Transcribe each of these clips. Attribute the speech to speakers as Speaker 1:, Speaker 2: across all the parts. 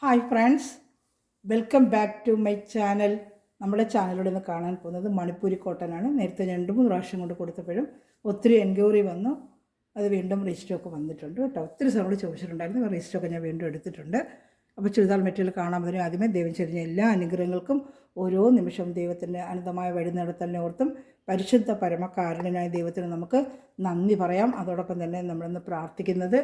Speaker 1: Hi friends, welcome back to my channel. നമ്മുടെ ചാനലിലൂടെ നിന്ന് കാണാൻ പോകുന്നത് മണിപ്പൂരി കോട്ടനാണ്. നേരത്തെ 2-3 പ്രാവശ്യം കൊണ്ട് കൊടുത്തപ്പോഴും ഒത്തിരി എൻക്വയറി വന്നു. അത് വീണ്ടും രജിസ്റ്ററൊക്കെ വന്നിട്ടുണ്ട് കേട്ടോ. ഒത്തിരി സ്ഥലങ്ങൾ ചോദിച്ചിട്ടുണ്ടായിരുന്നു. രജിസ്റ്ററൊക്കെ ഞാൻ വീണ്ടും എടുത്തിട്ടുണ്ട്. അപ്പോൾ ചുരിദാർ മെറ്റീരിയൽ കാണാൻ പറ്റും. ആദ്യമേ ദൈവം ചെറിയ എല്ലാ അനുഗ്രഹങ്ങൾക്കും ഓരോ നിമിഷവും ദൈവത്തിൻ്റെ അനന്തമായ വഴി നടത്തലിനെ ഓർത്തും പരിശുദ്ധ പരമകാരുണ്യനായ ദൈവത്തിന് നമുക്ക് നന്ദി പറയാം. അതോടൊപ്പം തന്നെ നമ്മളിന്ന് പ്രാർത്ഥിക്കുന്നത്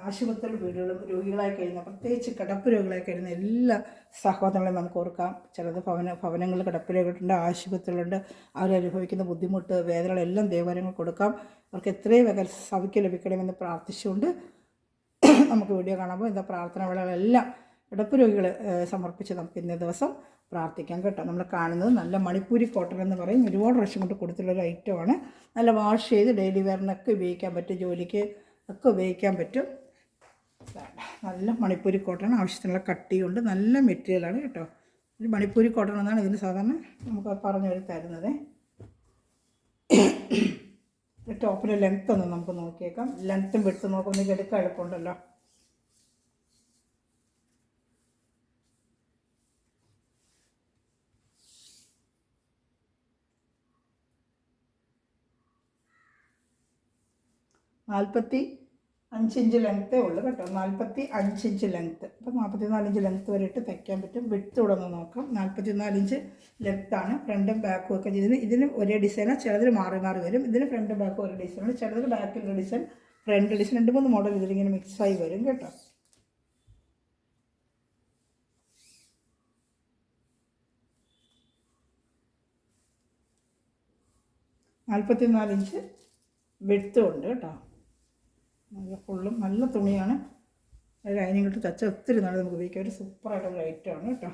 Speaker 1: ആശുപത്രി വീടുകളും രോഗികളായി കഴിയുന്ന, പ്രത്യേകിച്ച് കിടപ്പ് രോഗികളായി കഴിയുന്ന എല്ലാ സഹോദരങ്ങളെയും നമുക്ക് ഓർക്കാം. ചിലത് ഭവനങ്ങളിൽ കിടപ്പ് രോഗികളുണ്ട്, ആശുപത്രികളുണ്ട്. അവരനുഭവിക്കുന്ന ബുദ്ധിമുട്ട്, വേദനകളെല്ലാം ദൈവകരങ്ങൾ കൊടുക്കാം. അവർക്ക് എത്രയും വേഗം സൗഖ്യം ലഭിക്കണമെന്ന് പ്രാർത്ഥിച്ചുകൊണ്ട് നമുക്ക് വീഡിയോ കാണുമ്പോൾ എന്താ പ്രാർത്ഥന വേളകളെല്ലാം കിടപ്പ് രോഗികൾ സമർപ്പിച്ച് നമുക്ക് ഇന്നേ ദിവസം പ്രാർത്ഥിക്കാം കേട്ടോ. നമ്മൾ കാണുന്നത് നല്ല മണിപ്പൂരി കോട്ടൺ എന്ന് പറയും. ഒരുപാട് പ്രാവശ്യം കൊണ്ട് കൊടുത്തിട്ടുള്ളൊരു ഐറ്റമാണ്. നല്ല വാഷ് ചെയ്ത് ഡെയിലി വെയറിനൊക്കെ ഉപയോഗിക്കാൻ പറ്റും, ജോലിക്ക് ഒക്കെ ഉപയോഗിക്കാൻ പറ്റും. നല്ല മണിപ്പൂരി കോട്ടൺ, ആവശ്യത്തിനുള്ള കട്ടിയുണ്ട്, നല്ല മെറ്റീരിയലാണ് കേട്ടോ. ഒരു മണിപ്പൂരി കോട്ടൺ എന്നാണ് ഇതിന് സാധാരണ നമുക്ക് പറഞ്ഞു തരുന്നത്. ടോപ്പിൻ്റെ ലെങ്ത്ത് ഒന്ന് നമുക്ക് നോക്കിയേക്കാം. ലെങ്ത്തും വെടുത്തും നോക്കുമ്പോൾ എടുക്കാൻ എളുപ്പമുണ്ടല്ലോ. നാൽപ്പത്തി 5 ഇഞ്ച് ലെങ്ത്തേ ഉള്ളൂ കേട്ടോ. 45 ഇഞ്ച് ലെങ്ത്ത്. അപ്പോൾ 44 ഇഞ്ച് ലെങ്ത്ത് വരെ ഇട്ട് തയ്ക്കാൻ പറ്റും. വിഡ്ത്ത് കൂടെ ഒന്ന് നോക്കാം. 44 ഇഞ്ച് ലെങ്ത്താണ്. ഫ്രണ്ടും ബാക്കും ഒക്കെ ഇതിന് ഒരേ ഡിസൈനാണ്. ചിലതിൽ മാറി മാറി വരും. ഇതിന് ഫ്രണ്ടും ബാക്കും ഒരു ഡിസൈനാണ്. ചിലതിൽ ബാക്കിലൊരു ഡിസൈൻ, ഫ്രണ്ട് ഡിസൈൻ, 2-3 മോഡൽ ഇതിലിങ്ങനെ മിക്സായി വരും കേട്ടോ. നാൽപ്പത്തിനാല് ഇഞ്ച് വിഡ്ത്തും ഉണ്ട് കേട്ടോ. നല്ല ഫുള്ളും നല്ല തുണിയാണ്. ലൈനിങ് ഇട്ട് തച്ച ഒത്തിരി നാൾ നമുക്ക് ഉപയോഗിക്കാം. ഒരു സൂപ്പറായിട്ടുള്ള ഐറ്റമാണ് കേട്ടോ.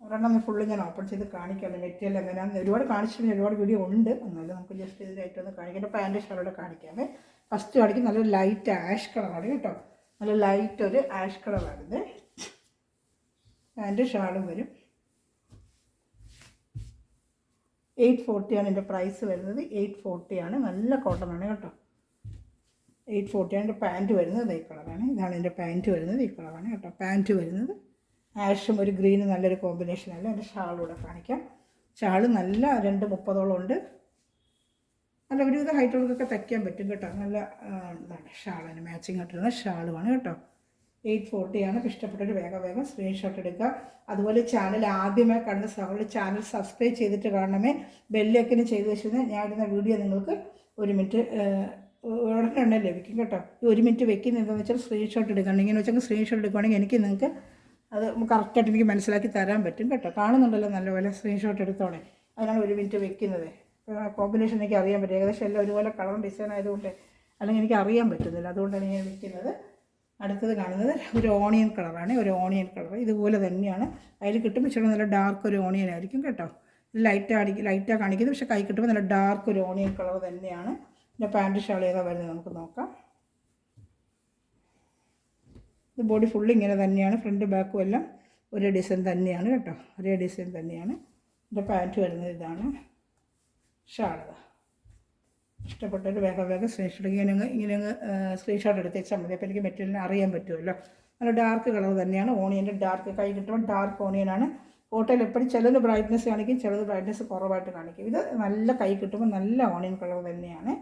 Speaker 1: ഒരെണ്ണം ഫുള്ള് ഞാൻ ഓപ്പൺ ചെയ്ത് കാണിക്കാമല്ലോ. മെറ്റീരിയൽ എങ്ങനെയാണെന്ന് ഒരുപാട് കാണിച്ചിട്ടുണ്ട്, ഒരുപാട് വീഡിയോ ഉണ്ട്. എന്നാലും നമുക്ക് ജസ്റ്റ് ഇതിൻ്റെ ഐറ്റം ഒന്ന് കാണിക്കാം. പാൻറ്റ് ഷാളോടെ കാണിക്കാമേ. ഫസ്റ്റ് കാണിക്കും നല്ലൊരു ലൈറ്റ് ആഷ് കളറാണ് കേട്ടോ. നല്ല ലൈറ്റ് ഒരു ആഷ് കളറാണിത്. പാൻറ്റ് ഷാളും വരും. 840 ആണ് എൻ്റെ പ്രൈസ് വരുന്നത്. 840 ആണ്. നല്ല കോട്ടൺ ആണ് കേട്ടോ. 840 ആണ്. എൻ്റെ പാൻറ്റ് വരുന്നത് ഈ കളറാണ്. ഇതാണ് എൻ്റെ പാൻറ്റ് വരുന്നത്. ഈ കളറാണ് കേട്ടോ പാൻറ്റ് വരുന്നത്. ആഷും ഒരു ഗ്രീനും നല്ലൊരു കോമ്പിനേഷനല്ല. എൻ്റെ ഷാളൂടെ കാണിക്കാം. ഷാള് നല്ല 230 ഉണ്ട്. നല്ല ഒരുവിധ ഹൈറ്റുകൾക്കൊക്കെ തയ്ക്കാൻ പറ്റും കേട്ടോ. നല്ല ഇതാണ് ഷാളിന് മാച്ചിങ് ആയിട്ടുള്ള ഷാളുമാണ് കേട്ടോ. 840 ആണ്. ഇഷ്ടപ്പെട്ടൊരു വേഗം സ്ക്രീൻഷോട്ട് എടുക്കുക. അതുപോലെ ചാനൽ ആദ്യമായി കാണുന്ന സഹോദരി ചാനൽ സബ്സ്ക്രൈബ് ചെയ്തിട്ട് കാണണമേ. ബെല്ലൈക്കന് ചെയ്ത് വെച്ചത് ഞാൻ ഇടുന്ന വീഡിയോ നിങ്ങൾക്ക് 1 മിനിറ്റ് ഉടനെ ലഭിക്കും കേട്ടോ. ഈ 1 മിനിറ്റ് വെക്കുന്നത് എന്താണെന്ന് വെച്ചാൽ സ്ക്രീൻഷോട്ട് എടുക്കണം. ഇങ്ങനെ വെച്ചാൽ സ്ക്രീൻഷോട്ട് എടുക്കുകയാണെങ്കിൽ എനിക്ക് നിങ്ങൾക്ക് അത് കറക്റ്റായിട്ട് എനിക്ക് മനസ്സിലാക്കി തരാൻ പറ്റും കേട്ടോ. കാണുന്നുണ്ടല്ലോ നല്ലപോലെ. സ്ക്രീൻഷോട്ട് എടുത്തോടെ. അതിനാണ് 1 മിനിറ്റ് വെക്കുന്നത്. കോമ്പിനേഷൻ എനിക്ക് അറിയാൻ പറ്റും. ഏകദേശം എല്ലാം ഒരുപോലെ കളറും ഡിസൈൻ ആയതുകൊണ്ട് അല്ലെങ്കിൽ എനിക്ക് അറിയാൻ പറ്റുന്നില്ല. അതുകൊണ്ടാണ് ഞാൻ വെക്കുന്നത്. അടുത്തത് കാണുന്നത് ഒരു ഓണിയൻ കളറാണ്. ഒരു ഓണിയൻ കളർ ഇതുപോലെ തന്നെയാണ്. അതിൽ കിട്ടുമ്പോൾ ഇച്ചിരി നല്ല ഡാർക്ക് ഒരു ഓണിയൻ ആയിരിക്കും കേട്ടോ. ലൈറ്റാണ് കാണിക്കുന്നത്. പക്ഷേ കൈ കിട്ടുമ്പോൾ നല്ല ഡാർക്ക് ഒരു ഓണിയൻ കളർ തന്നെയാണ്. പിന്നെ പാൻറ്റ് ഷാൾ ഏതാ വരുന്നത് നമുക്ക് നോക്കാം. ഇത് ബോഡി ഫുള്ള് ഇങ്ങനെ തന്നെയാണ്. ഫ്രണ്ട് ബാക്കും എല്ലാം ഒരേ ഡിസൈൻ തന്നെയാണ് കേട്ടോ. ഒരേ ഡിസൈൻ തന്നെയാണ്. എൻ്റെ പാൻറ്റ് വരുന്നത് ഇതാണ്. ഷാൾ ഇഷ്ടപ്പെട്ടൊരു വേഗം സ്ക്രീൻഷോട്ട് ഇങ്ങനെ സ്ക്രീൻഷോട്ട് എടുത്ത് വെച്ചാൽ മതി. അപ്പോൾ എനിക്ക് മെറ്റീരിയലിനെ അറിയാൻ പറ്റുമല്ലോ. നല്ല ഡാർക്ക് കളർ തന്നെയാണ്. ഓണിയൻ്റെ ഡാർക്ക് കൈ കിട്ടുമ്പോൾ ഡാർക്ക് ഓണിയനാണ്. ഫോട്ടോയിൽ എപ്പോഴും ചിലത് ബ്രൈറ്റ്നസ് കാണിക്കും, ചിലത് ബ്രൈറ്റ്നസ് കുറവായിട്ട് കാണിക്കും. ഇത് നല്ല കൈ കിട്ടുമ്പോൾ നല്ല ഓണിയൻ കളർ തന്നെയാണ്.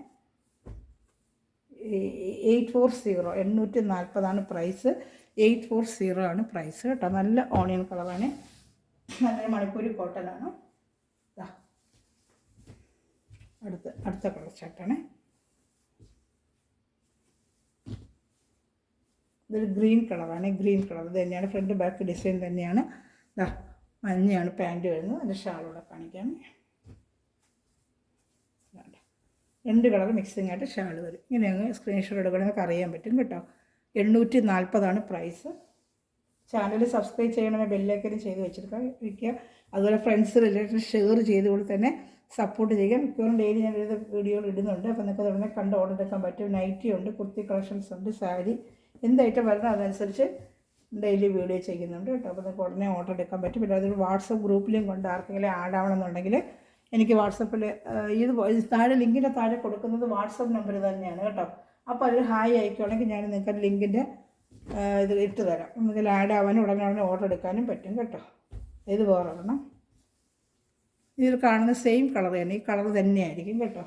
Speaker 1: 840 840 പ്രൈസ്. 840 ആണ് പ്രൈസ് കേട്ടോ. നല്ല ഓണിയൻ കളറാണ്. നല്ല മണിപ്പൂരി കോട്ടനാണ്. അടുത്ത കളർ ചാർട്ടാണ്. ഇതൊരു ഗ്രീൻ കളറാണ്. ഗ്രീൻ കളർ ഇത് തന്നെയാണ്. ഫ്രണ്ട് ബാക്ക് ഡിസൈൻ തന്നെയാണ്. മഞ്ഞയാണ് പാൻറ്റ് വരുന്നത്. അതിൻ്റെ ഷാളൂടെ കാണിക്കാം. 2 കളർ മിക്സിങ് ആയിട്ട് ഷാൾ വരും. ഇങ്ങനെ അങ്ങ് സ്ക്രീൻഷോട്ട് എടുക്കണമെന്നൊക്കെ അറിയാൻ പറ്റും കേട്ടോ. 840 പ്രൈസ്. ചാനൽ സബ്സ്ക്രൈബ് ചെയ്യണമെങ്കിൽ ബെല്ലൈക്കനും ചെയ്ത് വെച്ചിരിക്കുക. അതുപോലെ ഫ്രണ്ട്സ് റിലേറ്റീവ് ഷെയർ ചെയ്തുകൊണ്ട് തന്നെ സപ്പോർട്ട് ചെയ്യുക. മിക്കവാറും ഡെയിലി ഞാൻ വീഡിയോകൾ ഇടുന്നുണ്ട്. അപ്പോൾ നിങ്ങൾക്ക് ഉടനെ കണ്ട് ഓർഡർ എടുക്കാൻ പറ്റും. നൈറ്റി ഉണ്ട്, കുർത്തി കളക്ഷൻസ് ഉണ്ട്, സാരി എന്ത് ഐറ്റം വരുന്നത് അതനുസരിച്ച് ഡെയിലി വീഡിയോ ചെയ്യുന്നുണ്ട് കേട്ടോ. അപ്പോൾ നിങ്ങൾക്ക് ഉടനെ ഓർഡർ എടുക്കാൻ പറ്റും. പിന്നെ അതൊരു വാട്സപ്പ് ഗ്രൂപ്പിലും കൊണ്ട് ആർക്കെങ്കിലും ആഡ് ആവണമെന്നുണ്ടെങ്കിൽ എനിക്ക് വാട്സപ്പിൽ താഴെ ലിങ്കിൻ്റെ താഴെ കൊടുക്കുന്നത് വാട്സപ്പ് നമ്പർ തന്നെയാണ് കേട്ടോ. അപ്പോൾ അതിൽ ഹായ് അയക്കുകയാണെങ്കിൽ ഞാൻ നിങ്ങൾക്ക് ലിങ്കിൻ്റെ ഇത് ഇട്ട് തരാം. നമുക്കിതിൽ ആഡ് ആവാനും ഉടനെ ഓർഡർ എടുക്കാനും പറ്റും കേട്ടോ. ഇത് വേറെ ഒരെണ്ണം. ഇതിൽ കാണുന്ന സെയിം കളർ തന്നെ, ഈ കളർ തന്നെയായിരിക്കും കേട്ടോ.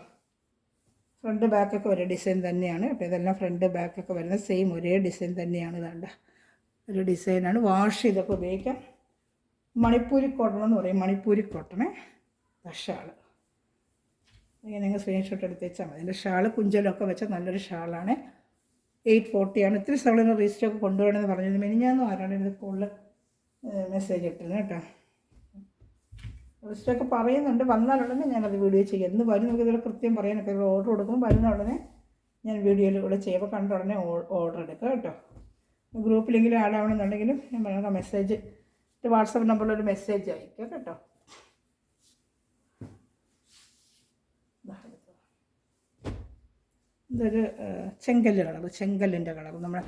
Speaker 1: ഫ്രണ്ട് ബാക്കൊക്കെ ഒരേ ഡിസൈൻ തന്നെയാണ് കേട്ടോ. ഇതെല്ലാം ഫ്രണ്ട് ബാക്കൊക്കെ വരുന്ന സെയിം ഒരേ ഡിസൈൻ തന്നെയാണ്. വേണ്ട ഒരു ഡിസൈനാണ്. വാഷ് ചെയ്തൊക്കെ ഉപയോഗിക്കാം. മണിപ്പൂരി കോട്ടൺ എന്ന് പറയും. Manipuri cotton shawl. ഇങ്ങനെ നിങ്ങൾ സ്ക്രീൻഷോട്ട് എടുത്ത് വെച്ചാൽ മതി. എൻ്റെ ഷാള് കുഞ്ചലൊക്കെ വെച്ച നല്ലൊരു ഷാളാണ്. 840 ആണ്. ഇത്തിരി സ്ഥലം റീസ്റ്റോക്ക് കൊണ്ടുപോകണമെന്ന് പറഞ്ഞത് മിനിഞ്ഞാന്നും ആരാണ് ഇത് കൂടുതൽ മെസ്സേജ് ഇട്ടിരുന്നത് കേട്ടോ. റീസ്റ്റോക്ക് പറയുന്നുണ്ട്. വന്നാലുടനെ ഞാനത് വീഡിയോ ചെയ്യാം. എന്ന് വരും നമുക്ക് ഇതിൽ കൃത്യം പറയാനൊക്കെ. ഓർഡർ കൊടുക്കുമ്പോൾ വരുന്ന ഉടനെ ഞാൻ വീഡിയോയിലൂടെ ചെയ്യുമ്പോൾ കണ്ട ഉടനെ ഓർഡർ എടുക്കുക കേട്ടോ. ഗ്രൂപ്പിലെങ്കിലും ആഡ് ആവണമെന്നുണ്ടെങ്കിലും ഞാൻ പറയുക മെസ്സേജ് വാട്സപ്പ് നമ്പറിലൊരു മെസ്സേജ് അയക്കുക കേട്ടോ. ഇതൊരു ചെങ്കല്ല് കളർ, ചെങ്കല്ലിൻ്റെ കളർ. നമ്മൾ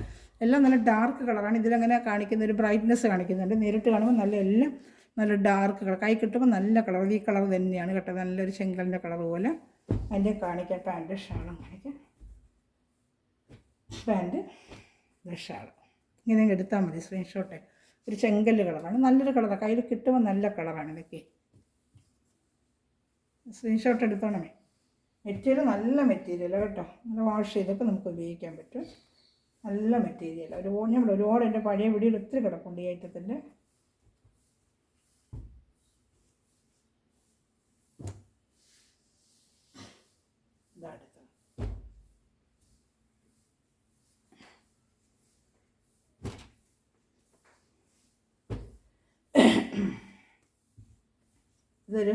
Speaker 1: എല്ലാം നല്ല ഡാർക്ക് കളറാണ്. ഇതിലങ്ങനെ കാണിക്കുന്ന ഒരു ബ്രൈറ്റ്നെസ് കാണിക്കുന്നുണ്ട്. നേരിട്ട് കാണുമ്പോൾ നല്ല എല്ലാം നല്ല ഡാർക്ക് കളർ. കൈ കിട്ടുമ്പോൾ നല്ല കളർ. ഈ കളർ തന്നെയാണ് കേട്ടോ. നല്ലൊരു ചെങ്കല്ലിൻ്റെ കളർ പോലെ. അതിൻ്റെ കാണിക്കാം. പാൻറ്റ് ഷാളും കാണിക്കാം. പാൻറ്റ് ഷാളും ഇങ്ങനെ എടുത്താൽ മതി സ്ക്രീൻഷോട്ട്. ഒരു ചെങ്കല്ല് കളറാണ്. നല്ലൊരു കളറാണ്. കയ്യിൽ കിട്ടുമ്പോൾ നല്ല കളറാണ് ഇതൊക്കെ. സ്ക്രീൻഷോട്ട് എടുത്തോണമേ. മെറ്റീരിയൽ നല്ല മെറ്റീരിയലാണ് കേട്ടോ. നല്ല വാഷ് ചെയ്തൊക്കെ നമുക്ക് ഉപയോഗിക്കാൻ പറ്റും. നല്ല മെറ്റീരിയൽ. ഒരുപാട് എൻ്റെ പഴയ വീഡിയോയിൽ ഒത്തിരി കിടപ്പുണ്ട് ഈ ഐറ്റത്തിൻ്റെ. ഇതാണ് ഇതൊരു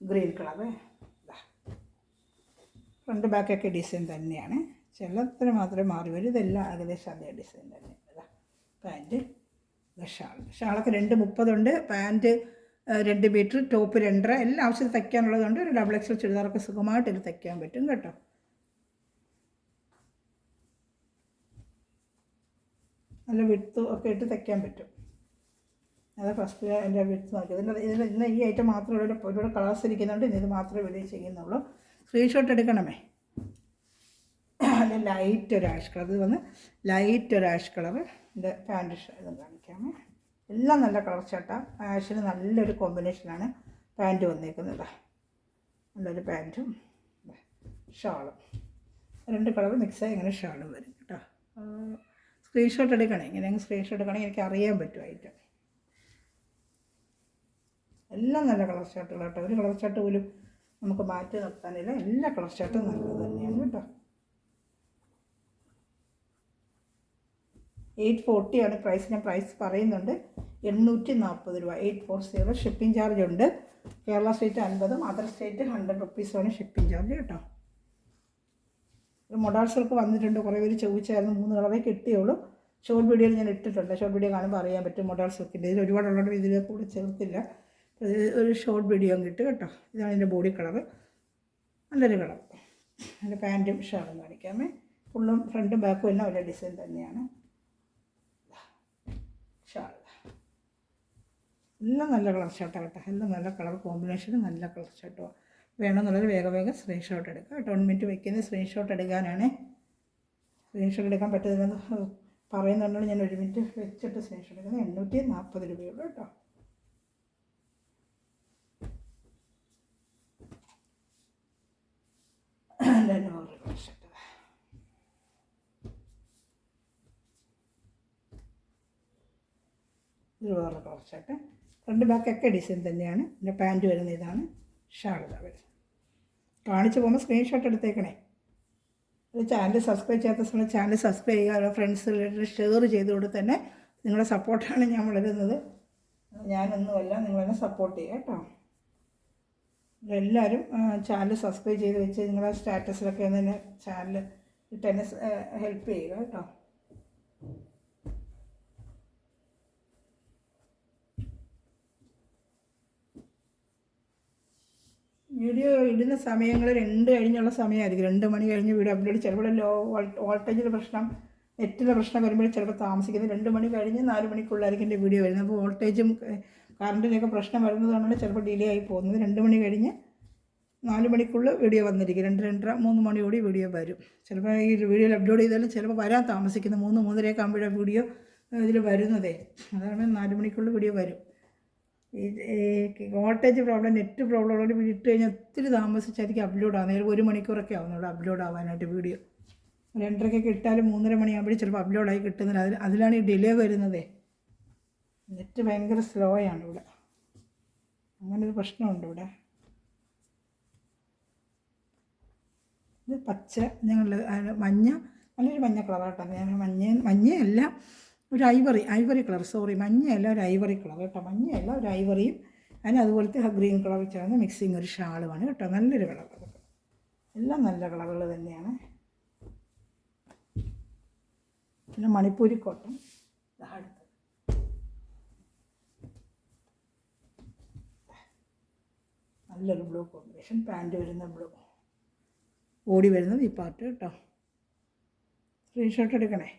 Speaker 1: ഗ്രീൻ കളറ്. ഫ്രണ്ട് ബാക്കൊക്കെ ഡിസൈൻ തന്നെയാണ്. ചിലത്തിന് മാത്രമേ മാറി വരും. ഇതെല്ലാം ഏകദേശം അതേ ഡിസൈൻ തന്നെയാണ്. ഇതാ പാൻറ്റ്, ഷാളൊക്കെ 230 ഉണ്ട്. Pant 2 metre, top 2.5. എല്ലാ ആവശ്യത്തിൽ തയ്ക്കാനുള്ളതുകൊണ്ട് ഒരു XXL ചുരിദാറൊക്കെ സുഖമായിട്ട് ഇത് തയ്ക്കാൻ പറ്റും കേട്ടോ. നല്ല വിഡ്ത്ത് ഒക്കെ ഇട്ട് തയ്ക്കാൻ പറ്റും. അത് ഫസ്റ്റ് എൻ്റെ വിഡ്ത്ത് നോക്കി. ഇന്ന് ഈ ഐറ്റം മാത്രമേ ഒരുപാട് കളേഴ്സ് ഇരിക്കുന്നുണ്ട്. ഇത് മാത്രമേ വീഡിയോ ചെയ്യുന്നുള്ളൂ. സ്ക്രീൻഷോട്ട് എടുക്കണമേ. അത് ലൈറ്റ് ഒരു ആഷ് കളർ. ഇത് വന്ന് ലൈറ്റ് ഒരു ആഷ് കളർ. എൻ്റെ പാൻറ്റ് ഇതും കാണിക്കാമേ. എല്ലാം നല്ല കളർ ചാട്ടാ. ആഷിന് നല്ലൊരു കോമ്പിനേഷനാണ് പാൻറ്റ് വന്നേക്കുന്നത്. നല്ലൊരു പാൻറ്റും ഷാളും 2 കളർ മിക്സായി ഇങ്ങനെ ഷാളും വരും കേട്ടോ. സ്ക്രീൻഷോട്ട് എടുക്കണേ. ഇങ്ങനെ സ്ക്രീൻഷോട്ട് എടുക്കണമെങ്കിൽ എനിക്ക് അറിയാൻ പറ്റും ഐറ്റം. എല്ലാം നല്ല കളർ ചാട്ടുകൾ കേട്ടോ. ഒരു കളർ ചാട്ട് പോലും നമുക്ക് മാറ്റി നിർത്താനില്ല. എല്ലാ കളർ ചാട്ടും നല്ലത് തന്നെയാണ് കേട്ടോ. 840 ആണ് പ്രൈസ്. ഞാൻ പ്രൈസ് പറയുന്നുണ്ട്. 840 രൂപ. 840. ഷിപ്പിംഗ് ചാർജ് ഉണ്ട്. കേരള സ്റ്റേറ്റ് 50, അതർ സ്റ്റേറ്റ് 100 റുപ്പീസാണ് ഷിപ്പിംഗ് ചാർജ് കേട്ടോ. ഒരു മൊഡാൾസൊക്കെ വന്നിട്ടുണ്ട്. കുറേ പേര് ചോദിച്ചായിരുന്നു. 3 കളറേ കിട്ടിയുള്ളൂ. ഷോർട്ട് വീഡിയോയിൽ ഞാൻ ഇട്ടിട്ടുണ്ട്. ഷോർട്ട് വീഡിയോ കാണുമ്പോൾ അറിയാൻ പറ്റും മൊഡാൾ സിൽക്കിൻ്റെ. ഇതിൽ ഒരുപാടുള്ളതുകൊണ്ട് ഇതിലേക്ക് കൂടെ ചേർത്തില്ല. ഒരു ഷോർട്ട് വീഡിയോ കിട്ടും കേട്ടോ. ഇതാണ് എൻ്റെ ബോഡി കളറ്. നല്ലൊരു കളർ. എൻ്റെ പാൻറ്റും ഷാളും കാണിക്കാമേ. ഫുള്ളും ഫ്രണ്ടും ബാക്കും എല്ലാം ഒരേ ഡിസൈൻ തന്നെയാണ്. ഷാൾ എല്ലാം നല്ല കളർ ഷർട്ടാണ് കേട്ടോ. എല്ലാം നല്ല കളർ കോമ്പിനേഷന് നല്ല കളർ ഷർട്ടോ. വേണമെന്നുള്ളത് വേഗം സ്ക്രീൻഷോട്ട് എടുക്കുക കേട്ടോ. 1 മിനിറ്റ് വയ്ക്കുന്നത് സ്ക്രീൻഷോട്ട് എടുക്കാനാണ്. സ്ക്രീൻഷോട്ട് എടുക്കാൻ പറ്റുന്നതെന്ന് പറയുന്നുണ്ടെങ്കിൽ ഞാൻ 1 മിനിറ്റ് വെച്ചിട്ട് സ്ക്രീൻഷോട്ട് എടുക്കുന്നത്. 840 രൂപയുള്ളൂ കേട്ടോ. ഇത് വേറെ കളർ ഷർട്ട്. ഫ്രണ്ട് ബാക്കൊക്കെ ഡിസൈൻ തന്നെയാണ്. പിന്നെ പാൻറ്റ് വരുന്ന ഇതാണ്. ഷാൾ വരുന്നത്. കാണിച്ച് പോകുമ്പോൾ സ്ക്രീൻഷോട്ട് എടുത്തേക്കണേ. ചാനൽ സബ്സ്ക്രൈബ് ചെയ്യാത്ത ചാനൽ സബ്സ്ക്രൈബ് ചെയ്യുക. ഫ്രണ്ട്സ് റിലേറ്റഡ് ഷെയർ ചെയ്തുകൊണ്ട് തന്നെ നിങ്ങളുടെ സപ്പോർട്ടാണ് ഞാൻ വളരുന്നത്. ഞാനൊന്നുമല്ല, നിങ്ങളെന്നെ സപ്പോർട്ട് ചെയ്യുക കേട്ടോ. എല്ലാവരും ചാനൽ സബ്സ്ക്രൈബ് ചെയ്ത് വെച്ച് നിങ്ങളുടെ സ്റ്റാറ്റസിലൊക്കെ തന്നെ ചാനൽ ഇട്ട് എന്നെ ഹെൽപ്പ് ചെയ്യുക കേട്ടോ. വീഡിയോ ഇടുന്ന സമയങ്ങൾ 2 കഴിഞ്ഞുള്ള സമയമായിരിക്കും. 2 മണി കഴിഞ്ഞ് വീഡിയോ അപ്ലോഡ്. ചിലപ്പോൾ വോൾട്ടേജിൻ്റെ പ്രശ്നം, നെറ്റിൻ്റെ പ്രശ്നം വരുമ്പോൾ ചിലപ്പോൾ താമസിക്കുന്നത്. 2 മണി കഴിഞ്ഞ് 4 മണിക്കുള്ളിലായിരിക്കും എൻ്റെ വീഡിയോ വരുന്നത്. അപ്പോൾ വോൾട്ടേജും കറണ്ടിൻ്റെയൊക്കെ പ്രശ്നം വരുന്നതുകൊണ്ടാണ് ചിലപ്പോൾ ഡിലേ ആയി പോകുന്നത്. 2 മണി കഴിഞ്ഞ് 4 മണിക്കുള്ളിൽ വീഡിയോ വന്നിരിക്കും. 2, 2:30, 3 മണിയോടെ വീഡിയോ വരും. ചിലപ്പോൾ ഈ വീഡിയോയിൽ അപ്ലോഡ് ചെയ്താലും ചിലപ്പോൾ വരാൻ താമസിക്കുന്ന 3, 3:30 ആകുമ്പോഴാണ് വീഡിയോ ഇതിൽ വരുന്നതേ. അതാണ് 4 മണിക്കുള്ളിൽ വീഡിയോ വരും. ഈ വോൾട്ടേജ് പ്രോബ്ലം, നെറ്റ് പ്രോബ്ലം ഉള്ളവർ ഇട്ട് കഴിഞ്ഞാൽ ഒത്തിരി താമസിച്ചായിരിക്കും അപ്ലോഡ് ആകുന്നത്. 1 മണിക്കൂറൊക്കെ ആവുന്നുള്ളൂ അപ്ലോഡ് ആവാനായിട്ട് വീഡിയോ. 2:30 ഇട്ടാലും 3:30 മണിയാകുമ്പോഴും ചിലപ്പോൾ അപ്ലോഡായി കിട്ടുന്നില്ല. അതിലാണ് ഈ ഡിലേ വരുന്നതേ. നെറ്റ് ഭയങ്കര സ്ലോ ആണ് ഇവിടെ. അങ്ങനൊരു പ്രശ്നമുണ്ട് ഇവിടെ. ഇത് പച്ച, ഞങ്ങൾ മഞ്ഞ, നല്ലൊരു മഞ്ഞ കളറാട്ടോ. ഞാൻ മഞ്ഞയല്ല, ഒരു ഐവറി കളർ, സോറി, മഞ്ഞയല്ല, ഒരു ഐവറി കളർ കേട്ടോ. മഞ്ഞയല്ല, ഒരു ഐവറിയും അതിന് അതുപോലത്തെ ഗ്രീൻ കളർ ചേർന്ന് മിക്സിങ് ഒരു ഷാളുമാണ് കേട്ടോ. നല്ലൊരു കളർ. എല്ലാം നല്ല കളറുകൾ തന്നെയാണ്. പിന്നെ മണിപ്പൂരി കോട്ടൺ, അടുത്ത് നല്ലൊരു ബ്ലൂ കോമ്പിനേഷൻ. പാൻറ്റ് വരുന്ന ബ്ലൂ, ഓടി വരുന്നത് ഈ പാർട്ട് കേട്ടോ. സ്ക്രീൻഷോട്ട് എടുക്കണേ.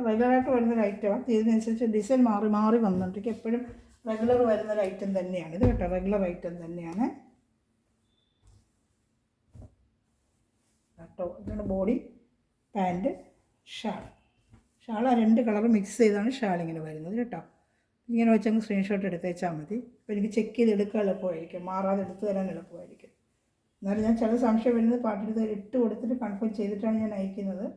Speaker 1: റെഗുലറായിട്ട് വരുന്നൊരു ഐറ്റമാണ്. ഇതിനനുസരിച്ച് ഡിസൈൻ മാറി മാറി വന്നിട്ട് എപ്പോഴും റെഗുലർ വരുന്നൊരു ഐറ്റം തന്നെയാണ് ഇത് കേട്ടോ. റെഗുലർ ഐറ്റം തന്നെയാണ് കേട്ടോ. ഇതാണ് ബോഡി, പാൻറ്റ്, ഷാൾ. ആ 2 കളർ മിക്സ് ചെയ്താണ് ഷാൾ ഇങ്ങനെ വരുന്നത് കേട്ടോ. ഇങ്ങനെ വെച്ചങ്ങ് സ്ക്രീൻഷോട്ട് എടുത്തേച്ചാൽ മതി. അപ്പോൾ എനിക്ക് ചെക്ക് ചെയ്ത് എടുക്കാൻ എളുപ്പമായിരിക്കും, മാറാതെ എടുത്തു തരാൻ എളുപ്പമായിരിക്കും. എന്നാലും ഞാൻ ചില സംശയം വരുന്നത് പാട്ടെടുത്ത് ഇട്ട് കൊടുത്തിട്ട് കൺഫേം ചെയ്തിട്ടാണ് ഞാൻ അയക്കുന്നത്.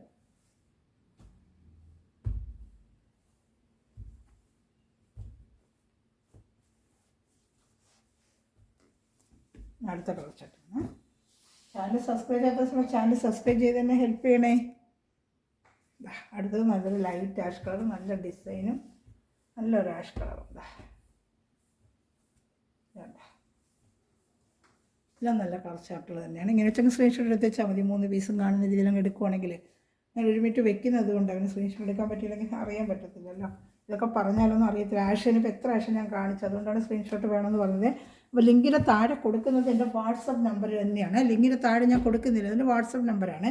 Speaker 1: അടുത്ത കളർ ചട്ടയാണ്. ചാനൽ സബ്സ്ക്രൈബ് ചെയ്യാത്ത സമയം ചാനൽ സബ്സ്ക്രൈബ് ചെയ്ത് തന്നെ ഹെൽപ്പ് ചെയ്യണേ. അടുത്തത് നല്ലൊരു ലൈറ്റ് ആഷ് കളർ, നല്ല ഡിസൈനും നല്ലൊരു ആഷ് കളറും. എല്ലാം നല്ല കളർ ചാർട്ടുകൾ തന്നെയാണ്. ഇങ്ങനെ വെച്ചങ്ങ് സ്ക്രീൻഷോട്ട് എടുത്ത് വെച്ചാൽ മതി. 3 പീസും കാണുന്ന രീതിയിലങ്ങ് എടുക്കുവാണെങ്കിൽ. ഞാൻ ഒരു മിനിറ്റ് വെക്കുന്നത് കൊണ്ട് അവന് സ്ക്രീൻഷോട്ട് എടുക്കാൻ പറ്റിയില്ലെങ്കിൽ അറിയാൻ പറ്റത്തില്ലല്ലോ. ഇതൊക്കെ പറഞ്ഞാലൊന്നും അറിയത്തില്ല. ആഷനിപ്പോൾ എത്ര ആഷൻ ഞാൻ കാണിച്ചു, അതുകൊണ്ടാണ് സ്ക്രീൻഷോട്ട് വേണമെന്ന് പറഞ്ഞത്. അപ്പോൾ ലിങ്കിൻ്റെ താഴെ കൊടുക്കുന്നത് എൻ്റെ വാട്സപ്പ് നമ്പർ തന്നെയാണ്. ലിങ്കിൻ്റെ താഴെ ഞാൻ കൊടുക്കുന്നില്ല, അതിൻ്റെ വാട്സപ്പ് നമ്പറാണ്.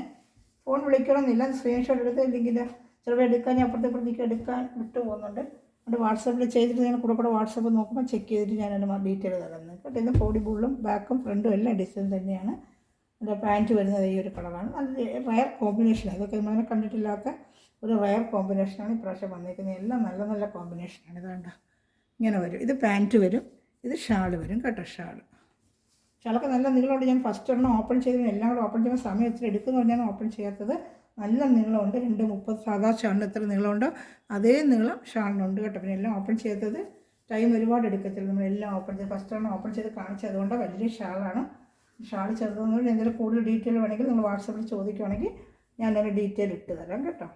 Speaker 1: ഫോൺ വിളിക്കണമെന്നില്ല, സ്ക്രീൻഷോട്ട് എടുത്ത് ലിങ്കിൻ്റെ ചിലപ്പോൾ എടുക്കാൻ ഞാൻ അപ്പുറത്തേക്ക് എടുക്കാൻ വിട്ടു പോകുന്നുണ്ട്. അതുകൊണ്ട് വാട്സപ്പിൽ ചെയ്തിട്ട് ഞാൻ കൂടെ വാട്സപ്പ് നോക്കുമ്പോൾ ചെക്ക് ചെയ്തിട്ട് ഞാൻ എൻ്റെ ഡീറ്റെയിൽ തരുന്നത് കേട്ടോ. ഇതിൻ്റെ ബോഡി ബുള്ളും ബാക്കും ഫ്രണ്ടും എല്ലാം ഡിസൈൻ തന്നെയാണ്. എൻ്റെ പാൻറ്റ് വരുന്നത് ഈ ഒരു കളറാണ്. നല്ല റയർ കോമ്പിനേഷൻ, ഇതൊക്കെ നമ്മളങ്ങനെ കണ്ടിട്ടില്ലാത്ത ഒരു റയർ കോമ്പിനേഷനാണ് ഇപ്രാവശ്യം വന്നിരിക്കുന്നത്. എല്ലാം നല്ല നല്ല കോമ്പിനേഷനാണ്. ഇതാണ്ട ഇങ്ങനെ വരും. ഇത് പാൻറ്റ് വരും, ഇത് ഷാൾ വരും കേട്ടോ. ഷാളൊക്കെ നല്ല നീളമുണ്ട്. ഞാൻ ഫസ്റ്റ് ഒരെണ്ണം ഓപ്പൺ ചെയ്ത് എല്ലാം കൂടെ ഓപ്പൺ ചെയ്യുമ്പോൾ സമയം എത്ര എടുക്കുന്നതുകൊണ്ട് ഞാൻ ഓപ്പൺ ചെയ്യാത്തത്. നല്ല നീളമുണ്ട്. 2:30 സാധാ ഷാളിന് എത്ര നീളമുണ്ടോ അതേ നീളം ഷാളിനുണ്ട് കേട്ടോ. പിന്നെ എല്ലാം ഓപ്പൺ ചെയ്തത് ടൈം ഒരുപാട് എടുക്കത്തില്ല. നമ്മളെല്ലാം ഓപ്പൺ ചെയ്ത് ഫസ്റ്റ് ഒരെണ്ണം ഓപ്പൺ ചെയ്ത് കാണിച്ചതുകൊണ്ട് വലിയ ഷാളാണ്. ഷാൾ ചെറുതെന്നുകൊണ്ട് എന്തെങ്കിലും കൂടുതൽ ഡീറ്റെയിൽ വേണമെങ്കിൽ നിങ്ങൾ വാട്സപ്പിൽ ചോദിക്കുകയാണെങ്കിൽ ഞാൻ അതിൻ്റെ ഡീറ്റെയിൽ ഇട്ട് തരാം കേട്ടോ.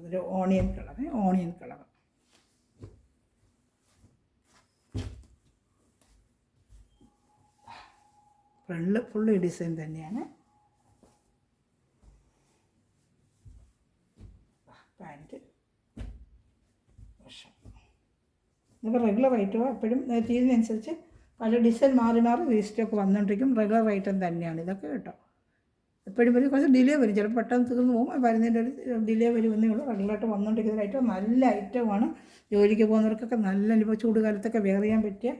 Speaker 1: ഒരു ഓണിയൻ കളർ, ഫ്രണ്ടിൽ ഫുള്ള് ഡിസൈൻ തന്നെയാണ്. പാൻറ്റ് ഇതൊക്കെ റെഗുലർ ഐറ്റമോ എപ്പോഴും തീരുന്നതനുസരിച്ച് പല ഡിസൈൻ മാറി റീസ്റ്റോക്ക് വന്നുകൊണ്ടിരിക്കും. റെഗുലർ ഐറ്റം തന്നെയാണ് ഇതൊക്കെ കേട്ടോ. എപ്പോഴും കുറച്ച് ഡിലേ വരും, ചിലപ്പോൾ പെട്ടെന്ന് തീർന്നു പോകും. വരുന്നതിൻ്റെ ഒരു ഡിലേ വരുമെന്നേ ഉള്ളൂ. റെഗുലറായിട്ട് വന്നുകൊണ്ടിരിക്കുന്ന ഐറ്റം നല്ല ഐറ്റമാണ്. ജോലിക്ക് പോകുന്നവർക്കൊക്കെ നല്ല, ഇപ്പോൾ ചൂടുകാലത്തൊക്കെ വെയർ ചെയ്യാൻ പറ്റിയ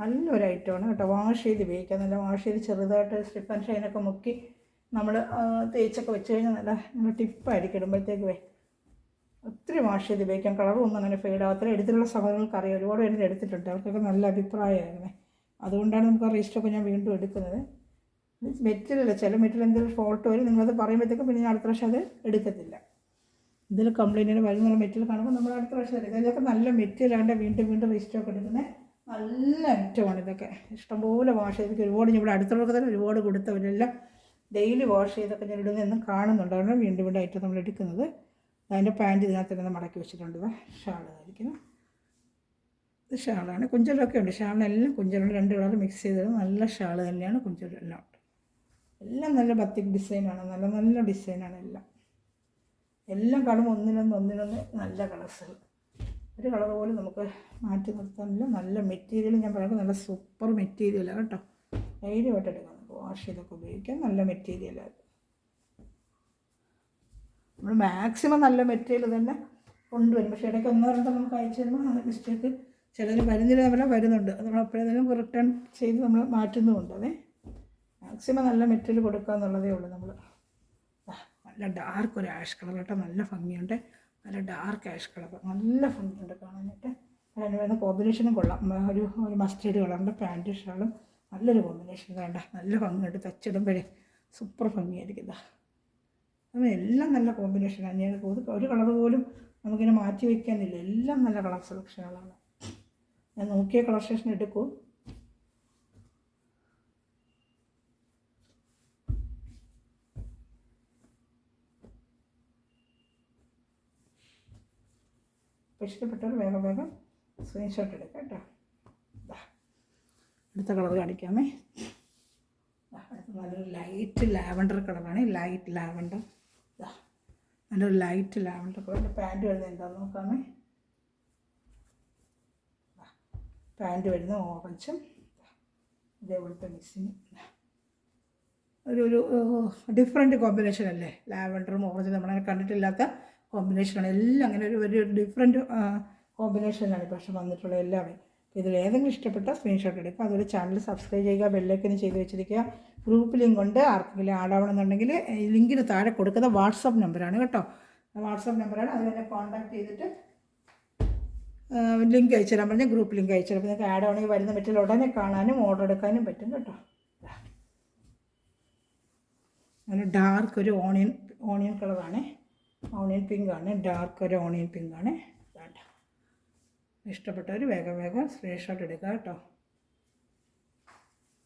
Speaker 1: നല്ലൊരു ഐറ്റമാണ് കേട്ടോ. വാഷ് ചെയ്ത് ഉപയോഗിക്കാം. നല്ല വാഷ് ചെയ്ത് ചെറുതായിട്ട് സ്റ്റിഫ് ആൻഡ് ഷൈനൊക്കെ മുക്കി നമ്മൾ തേച്ചൊക്കെ വെച്ച് കഴിഞ്ഞാൽ നല്ല ടിപ്പായിരിക്കും ഇടുമ്പോഴത്തേക്ക്. ഒത്തിരി വാഷ് ചെയ്ത് ഉപയോഗിക്കാം. കളറും ഒന്നും അങ്ങനെ ഫെയ്ഡ് ആകത്തില്ല. എടുത്തിട്ടുള്ള സഹോദരങ്ങൾക്ക് അറിയാം, ഒരുപാട് പേര് എടുത്തിട്ടുണ്ട്. അവർക്കൊക്കെ നല്ല അഭിപ്രായമായിരുന്നു. അതുകൊണ്ടാണ് നമുക്ക് ആ റീസ്റ്റൊക്കെ ഞാൻ വീണ്ടും എടുക്കുന്നത്. മെറ്റീരിയൽ ചില മെറ്റീരിയൽ എന്തെങ്കിലും ഫോൾട്ട് വരും, നിങ്ങളത് പറയുമ്പോഴത്തേക്കും പിന്നെ ഞാൻ അടുത്ത പ്രാവശ്യം അത് എടുക്കത്തില്ല. എന്തെങ്കിലും കംപ്ലൈൻറ്റിന് വരുന്നുള്ള മെറ്റീരിയൽ കാണുമ്പോൾ നമ്മൾ അടുത്ത പ്രാവശ്യം എടുക്കുക. ഇതൊക്കെ നല്ല മെറ്റീരിയലാണ്ട് വീണ്ടും റീസ്റ്റോക്ക് എടുക്കുന്നത് നല്ല ഐറ്റമാണ്. ഇതൊക്കെ ഇഷ്ടംപോലെ വാഷ് ചെയ്തൊക്കെ ഒരുപാട് ഇവിടെ അടുത്തുള്ളവർക്ക് തന്നെ ഒരുപാട് കൊടുത്തവരെല്ലാം ഡെയിലി വാഷ് ചെയ്തൊക്കെ ഞാൻ ഇടുന്നതെന്നും കാണുന്നുണ്ട്. അതുകൊണ്ട് വീണ്ടും ഐറ്റം നമ്മൾ എടുക്കുന്നത്. അതിൻ്റെ പാൻറ്റ് ഇതിനകത്ത് തന്നെ മടക്കി വെച്ചിട്ടുണ്ട്. ഷാളായിരിക്കും, ഇത് ഷാളാണ്. കുഞ്ചലൊക്കെ ഉണ്ട്. ഷാളിനെല്ലാം കുഞ്ചലുണ്ട്. 2 കളർ മിക്സ് ചെയ്തത് നല്ല ഷാൾ തന്നെയാണ്. കുഞ്ചലെല്ലാം ഉണ്ട്. എല്ലാം നല്ല ബത്തിക് ഡിസൈനാണ്. നല്ല ഡിസൈനാണ് എല്ലാം. എല്ലാം കാണുമ്പോൾ ഒന്നിനൊന്ന് നല്ല കളേഴ്സുകൾ. ഒരു കളർ പോലും നമുക്ക് മാറ്റി നിർത്താനില്ല. നല്ല മെറ്റീരിയൽ, ഞാൻ പറയുന്നത് നല്ല സൂപ്പർ മെറ്റീരിയലാണ് കേട്ടോ. ധൈര്യമായിട്ട് എടുക്കാം, നമുക്ക് വാഷ് ചെയ്തൊക്കെ ഉപയോഗിക്കാം. നല്ല മെറ്റീരിയലാണ്. നമ്മൾ മാക്സിമം നല്ല മെറ്റീരിയൽ തന്നെ കൊണ്ടുവരും. പക്ഷേ ഇടയ്ക്ക് ഒന്നോ രണ്ടോ നമുക്ക് അയച്ചു തരുമ്പോൾ അത് മിസ്റ്റേക്ക് ചിലർ വരുന്നില്ല, നമ്മളെ വരുന്നുണ്ട്. അത് നമ്മൾ അപ്പോഴത്തേനും റിട്ടേൺ ചെയ്ത് നമ്മൾ മാറ്റുന്നുമുണ്ട്. അതെ, മാക്സിമം നല്ല മെറ്റീരിയൽ കൊടുക്കുക എന്നുള്ളതേ ഉള്ളൂ. നമ്മൾ നല്ല ഡാർക്ക് ഒരു ആഷ് കളർ കേട്ടോ, നല്ല ഭംഗിയുണ്ട്. നല്ല ഡാർക്ക് ആഷ് കളർ, നല്ല ഭംഗിയുണ്ട് കാണാനായിട്ട്. അതിന് വരുന്ന കോമ്പിനേഷനും കൊള്ളാം. ഒരു മസ്റ്റേർഡ് കളറിൻ്റെ പാൻറ്റും ഷാളും നല്ലൊരു കോമ്പിനേഷൻ. വേണ്ട, നല്ല ഭംഗിയുണ്ട്. തച്ചിടുമ്പോഴേ സൂപ്പർ ഭംഗിയായിരിക്കും. അങ്ങനെ എല്ലാം നല്ല കോമ്പിനേഷനാണ്. ഞാൻ ഒരു കളർ പോലും നമുക്കിങ്ങനെ മാറ്റി വയ്ക്കാനില്ല. എല്ലാം നല്ല കളർ സെലക്ഷനുകളാണ്. ഞാൻ നോക്കിയ കളർ സ്റ്റേഷൻ എടുക്കൂ. ഇഷ്ടപ്പെട്ടവർ വേഗം സ്ക്രീൻഷോട്ട് എടുക്കാം കേട്ടോ. അടുത്ത കളർ കാണിക്കാമേ. നല്ലൊരു ലൈറ്റ് ലാവൻഡർ കളറാണ്. ലൈറ്റ് ലാവൻഡർ, നല്ലൊരു ലൈറ്റ് ലാവൻഡർ കളറിൻ്റെ പാൻറ്റ് വരുന്നത് എന്താണെന്ന് നോക്കാമേ. പാൻറ്റ് വരുന്നത് ഓറഞ്ചും ഇതേപോലത്തെ മിക്സിങ്. ഒരു ഡിഫറെൻറ്റ് കോമ്പിനേഷൻ അല്ലേ. ലാവൻഡറും ഓറഞ്ചും നമ്മളങ്ങനെ കണ്ടിട്ടില്ലാത്ത കോമ്പിനേഷനാണ്. എല്ലാം അങ്ങനെ ഒരു ഡിഫറെൻറ്റ് കോമ്പിനേഷനിലാണ് പക്ഷെ വന്നിട്ടുള്ളത് എല്ലാവരും. ഇതിൽ ഏതെങ്കിലും ഇഷ്ടപ്പെട്ട സ്ക്രീൻഷോട്ട് എടുക്കുക. അതുപോലെ ചാനൽ സബ്സ്ക്രൈബ് ചെയ്യുക, ബെല്ലൈക്കൻ ചെയ്ത് വെച്ചിരിക്കുക. ഗ്രൂപ്പ് ലിങ്ക് ഉണ്ട്, ആർക്കെങ്കിലും ആഡ് ആവണമെന്നുണ്ടെങ്കിൽ ഈ ലിങ്കിന് താഴെ കൊടുക്കുന്ന വാട്സപ്പ് നമ്പറാണ് കേട്ടോ. വാട്സപ്പ് നമ്പറാണ്. അത് തന്നെ കോൺടാക്ട് ചെയ്തിട്ട് ലിങ്ക് അയച്ചു തരാൻ പറഞ്ഞാൽ ഗ്രൂപ്പ് ലിങ്ക് അയച്ചു തരാം. അപ്പോൾ നിങ്ങൾക്ക് ആഡ് ആവണമെങ്കിൽ വരുന്ന മെറ്റീരിയൽ ഉടനെ കാണാനും ഓർഡർ എടുക്കാനും പറ്റും കേട്ടോ. അങ്ങനെ ഡാർക്ക് ഒരു ഓണിയൻ കളറാണ്. ഓണിയൻ പിങ്കാണ്. ഡാർക്ക് ഒരു ഓണിയൻ പിങ്കാണ്. ഇഷ്ടപ്പെട്ടവർ വേഗം സ്ക്രീൻഷോട്ട് എടുക്കുക കേട്ടോ.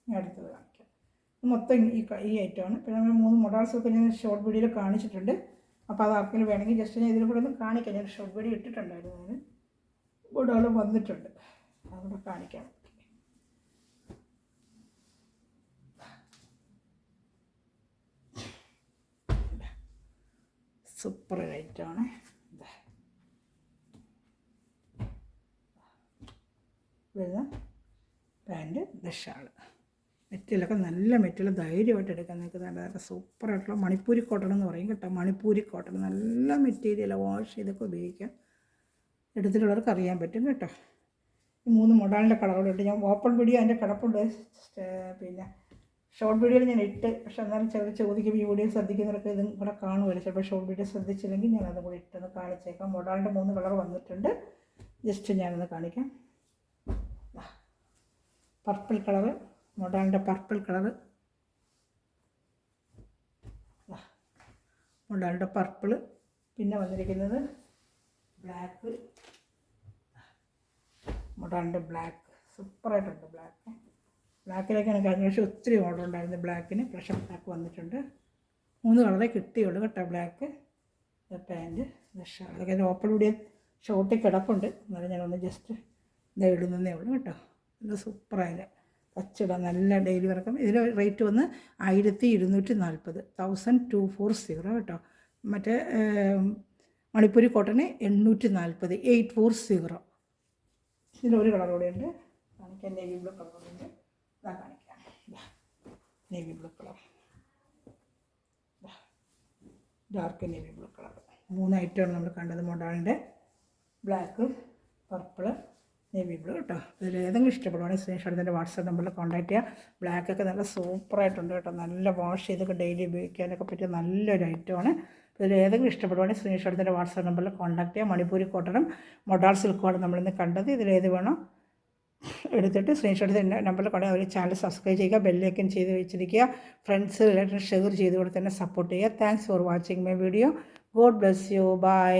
Speaker 1: അടുത്തത് കാണിക്കാം. മൊത്തം ഈ ഐറ്റമാണ്. പിന്നെ നമ്മൾ 3 മൊഡാൾസൊക്കെ ഞാൻ ഷോർട്ട് വീഡിയോയിൽ കാണിച്ചിട്ടുണ്ട്. അപ്പോൾ അത് ആർക്കെങ്കിലും വേണമെങ്കിൽ ജസ്റ്റ് ഞാൻ ഇതിൽ കൂടെ ഒന്ന് കാണിക്കാം. ഞാൻ ഷോർട്ട് വീഡിയോ ഇട്ടിട്ടുണ്ടായിരുന്നു. ഞാൻ മൊഡാൾ വന്നിട്ടുണ്ട്, അതുകൂടെ കാണിക്കാം. സൂപ്പർ ഐറ്റമാണ്. വരുന്ന പാൻറ്റ്, ഷാള്. മെറ്റീരിയലൊക്കെ നല്ല മെറ്റീരിയൽ, ധൈര്യമായിട്ട് എടുക്കാൻ നിങ്ങൾക്ക് നല്ല സൂപ്പറായിട്ടുള്ള മണിപ്പൂരി കോട്ടൺ എന്ന് പറയും കേട്ടോ. മണിപ്പൂരി കോട്ടൺ നല്ല മെറ്റീരിയലാണ്. വാഷ് ചെയ്തൊക്കെ ഉപയോഗിക്കാം. എടുത്തിട്ടുള്ളവർക്ക് അറിയാൻ പറ്റും കേട്ടോ. ഈ 3 മൊഡാളിൻ്റെ കളറുകളുണ്ട്. ഞാൻ ഓപ്പൺ വീഡിയോ അതിൻ്റെ കിടപ്പുണ്ട്. പിന്നെ ഷോർട്ട് വീഡിയോയിൽ ഞാൻ ഇട്ട്, പക്ഷെ എന്നാലും ചിലർ ചോദിക്കും ഈ വീഡിയോ ശ്രദ്ധിക്കുന്നവർക്ക് ഇതും കൂടെ കാണുമല്ലോ. ചിലപ്പോൾ ഷോർട്ട് വീഡിയോ ശ്രദ്ധിച്ചില്ലെങ്കിൽ ഞാൻ അതും കൂടി ഇട്ടൊന്ന് കാണിച്ചേക്കാം. മൊഡാളിൻ്റെ 3 കളർ വന്നിട്ടുണ്ട്. ജസ്റ്റ് ഞാനൊന്ന് കാണിക്കാം. പർപ്പിൾ കളറ്, മൊഡാളിൻ്റെ പർപ്പിൾ കളറ്, മൊഡാളിൻ്റെ പർപ്പിള്. പിന്നെ വന്നിരിക്കുന്നത് ബ്ലാക്ക്, മൊഡാളിൻ്റെ ബ്ലാക്ക്. സൂപ്പറായിട്ടുണ്ട് ബ്ലാക്ക്. ബ്ലാക്കിലേക്കാണ് കഴിഞ്ഞ വർഷം ഒത്തിരി ഓർഡർ ഉണ്ടായിരുന്നു ബ്ലാക്കിന്. പക്ഷേ ബ്ലാക്ക് വന്നിട്ടുണ്ട്. 3 കളറേ കിട്ടിയുള്ളൂ കേട്ടോ. Black pant, shawl. അതൊക്കെ ഓപ്പൺ വീഡിയോ ഷോർട്ടിൽ കിടപ്പുണ്ട്. എന്നാലും ഞാനൊന്ന് ജസ്റ്റ് ഇതാ ഇടുന്നതേ ഉള്ളൂ കേട്ടോ. നല്ല സൂപ്പറായത് തച്ചിടാം, നല്ല ഡെയിലി വർക്കും. ഇതിൽ റേറ്റ് വന്ന് 1240, 1240 കേട്ടോ. മറ്റേ മണിപ്പൂരി കോട്ടന് 840, 840. ഇതിലൊരു കളർ കൂടെ ഉണ്ട് കാണിക്കാം. നേവി ബ്ലൂ കളർ ഉണ്ട്. ഇതാ കാണിക്കാം. Navy blue colour, dark navy blue colour. 3 ഐറ്റമാണ് നമ്മൾ കണ്ടത്. മൊഡാളിൻ്റെ ബ്ലാക്ക്, പർപ്പിള്, നേവി ബ്ലൂ കേട്ടോ. ഇതിൽ ഏതെങ്കിലും ഇഷ്ടപ്പെടുവാണെങ്കിൽ സ്ക്രീൻഷോട്ട് എൻ്റെ വാട്സാപ്പ് നമ്പറിൽ കോൺടാക്ട് ചെയ്യുക. ബ്ലാക്കൊക്കെ നല്ല സൂപ്പറായിട്ടുണ്ട് കേട്ടോ. നല്ല വാഷ് ചെയ്തൊക്കെ ഡെയിലി ഉപയോഗിക്കാനൊക്കെ പറ്റിയ നല്ലൊരു ഐറ്റമാണ്. ഇതിൽ ഏതെങ്കിലും ഇഷ്ടപ്പെടുവാണെങ്കിൽ സ്ക്രീൻഷോട്ട് എൻ്റെ വാട്സാപ്പ് നമ്പറിൽ കോൺടാക്ട് ചെയ്യുക. മണിപ്പൂരി കോട്ടണും മൊഡാൾ സിൽക്കുമാണ് നമ്മളിന്ന് കണ്ടത്. ഇതിലേത് വേണോ എടുത്തിട്ട് സ്ക്രീൻഷോട്ട് എൻ്റെ നമ്പറിൽ കൊണ്ട് അവർ ചാനൽ സബ്സ്ക്രൈബ് ചെയ്യുക, ബെല്ലൈക്കൻ ചെയ്ത് വെച്ചിരിക്കുക. ഫ്രണ്ട്സ് റിലേറ്റീവ് ഷെയർ ചെയ്തുകൊണ്ട് തന്നെ സപ്പോർട്ട് ചെയ്യുക. Thanks for watching my video. God bless you. By.